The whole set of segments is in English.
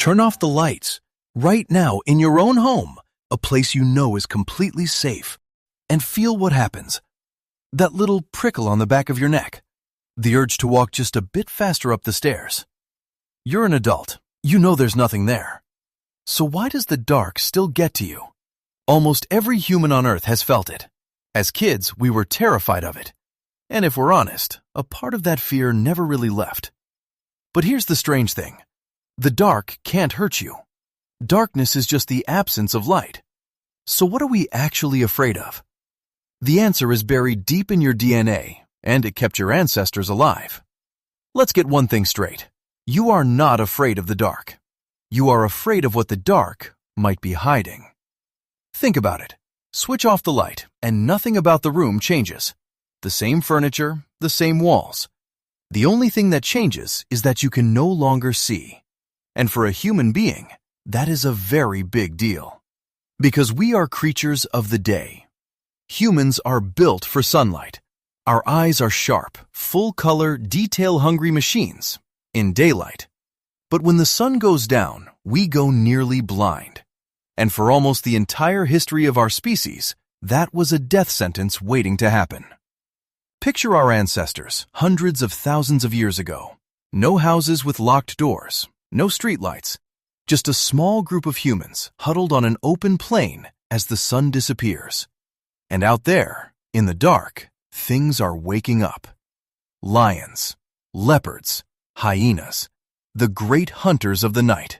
Turn off the lights right now in your own home, a place you know is completely safe, and feel what happens. That little prickle on the back of your neck, the urge to walk just a bit faster up the stairs. You're an adult. You know there's nothing there. So why does the dark still get to you? Almost every human on Earth has felt it. As kids, we were terrified of it. And if we're honest, a part of that fear never really left. But here's the strange thing. The dark can't hurt you. Darkness is just the absence of light. So what are we actually afraid of? The answer is buried deep in your DNA, and it kept your ancestors alive. Let's get one thing straight. You are not afraid of the dark. You are afraid of what the dark might be hiding. Think about it. Switch off the light, and nothing about the room changes. The same furniture, the same walls. The only thing that changes is that you can no longer see. And for a human being, that is a very big deal. Because we are creatures of the day. Humans are built for sunlight. Our eyes are sharp, full-color, detail-hungry machines in daylight. But when the sun goes down, we go nearly blind. And for almost the entire history of our species, that was a death sentence waiting to happen. Picture our ancestors, hundreds of thousands of years ago. No houses with locked doors, no streetlights, just a small group of humans huddled on an open plain as the sun disappears. And out there, in the dark, things are waking up. Lions, leopards, hyenas, the great hunters of the night.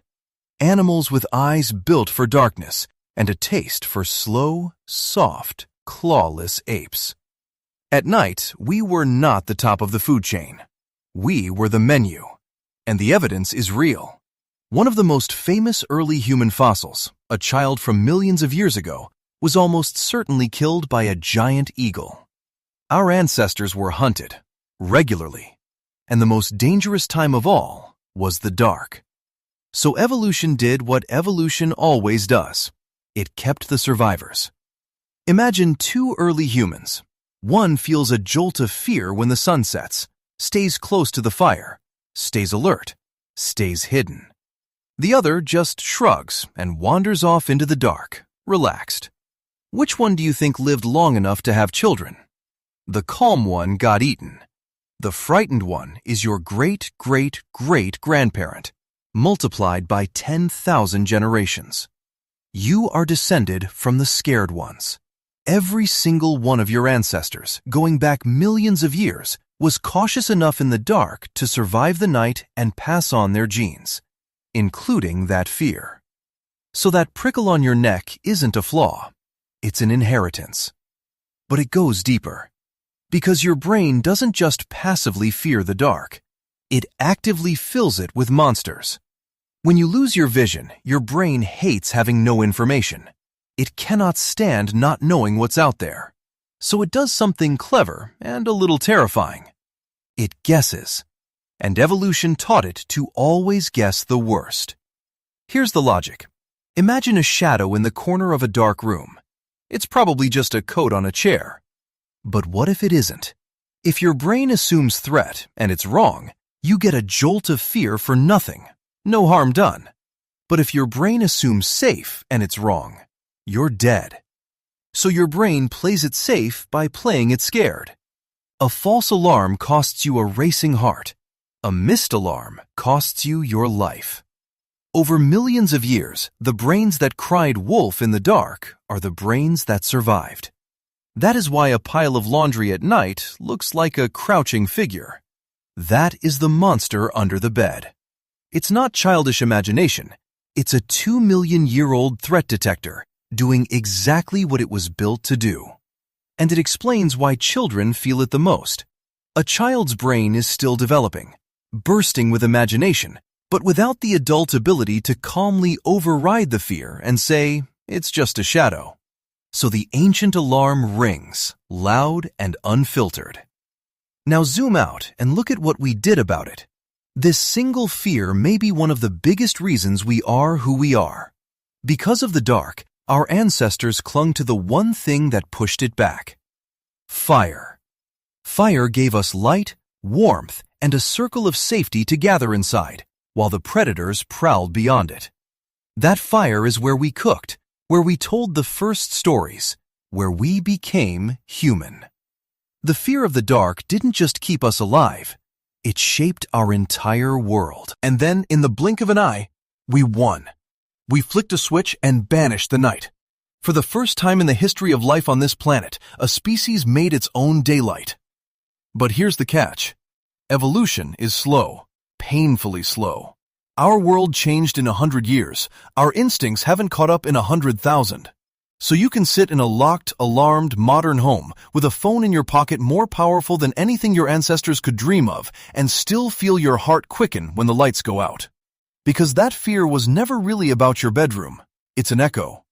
Animals with eyes built for darkness and a taste for slow, soft, clawless apes. At night, we were not the top of the food chain. We were the menu. And the evidence is real. One of the most famous early human fossils, a child from millions of years ago, was almost certainly killed by a giant eagle. Our ancestors were hunted, regularly. And the most dangerous time of all was the dark. So evolution did what evolution always does. It kept the survivors. Imagine two early humans. One feels a jolt of fear when the sun sets, stays close to the fire, stays alert, stays hidden. The other just shrugs and wanders off into the dark, relaxed. Which one do you think lived long enough to have children? The calm one got eaten. The frightened one is your great-great-great-grandparent, multiplied by 10,000 generations. You are descended from the scared ones. Every single one of your ancestors, going back millions of years, was cautious enough in the dark to survive the night and pass on their genes, including that fear. So that prickle on your neck isn't a flaw. It's an inheritance. But it goes deeper. Because your brain doesn't just passively fear the dark. It actively fills it with monsters. When you lose your vision, your brain hates having no information. It cannot stand not knowing what's out there. So it does something clever and a little terrifying. It guesses. And evolution taught it to always guess the worst. Here's the logic. Imagine a shadow in the corner of a dark room. It's probably just a coat on a chair. But what if it isn't? If your brain assumes threat and it's wrong, you get a jolt of fear for nothing. No harm done. But if your brain assumes safe and it's wrong, you're dead. So your brain plays it safe by playing it scared. A false alarm costs you a racing heart. A missed alarm costs you your life. Over millions of years, the brains that cried wolf in the dark are the brains that survived. That is why a pile of laundry at night looks like a crouching figure. That is the monster under the bed. It's not childish imagination. It's a 2-million-year-old threat detector doing exactly what it was built to do. And it explains why children feel it the most. A child's brain is still developing, bursting with imagination, but without the adult ability to calmly override the fear and say, it's just a shadow. So the ancient alarm rings, loud and unfiltered. Now zoom out and look at what we did about it. This single fear may be one of the biggest reasons we are who we are. Because of the dark, our ancestors clung to the one thing that pushed it back. Fire. Fire gave us light, warmth, and a circle of safety to gather inside, while the predators prowled beyond it. That fire is where we cooked, where we told the first stories, where we became human. The fear of the dark didn't just keep us alive, it shaped our entire world. And then, in the blink of an eye, we won. We flicked a switch and banished the night. For the first time in the history of life on this planet, a species made its own daylight. But here's the catch. Evolution is slow, painfully slow. Our world changed in 100 years. Our instincts haven't caught up in 100,000. So you can sit in a locked, alarmed, modern home with a phone in your pocket more powerful than anything your ancestors could dream of and still feel your heart quicken when the lights go out. Because that fear was never really about your bedroom. It's an echo.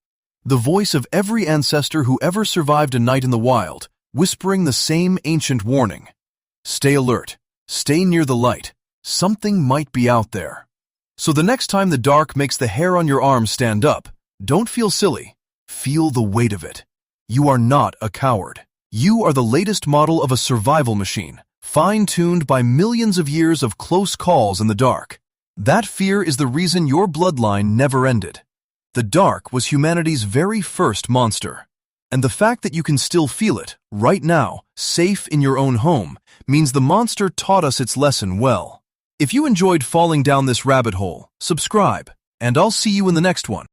The voice of every ancestor who ever survived a night in the wild, whispering the same ancient warning. Stay alert. Stay near the light. Something might be out there. So the next time the dark makes the hair on your arm stand up, don't feel silly. Feel the weight of it. You are not a coward. You are the latest model of a survival machine, fine-tuned by millions of years of close calls in the dark. That fear is the reason your bloodline never ended. The dark was humanity's very first monster. And the fact that you can still feel it, right now, safe in your own home, means the monster taught us its lesson well. If you enjoyed falling down this rabbit hole, subscribe, and I'll see you in the next one.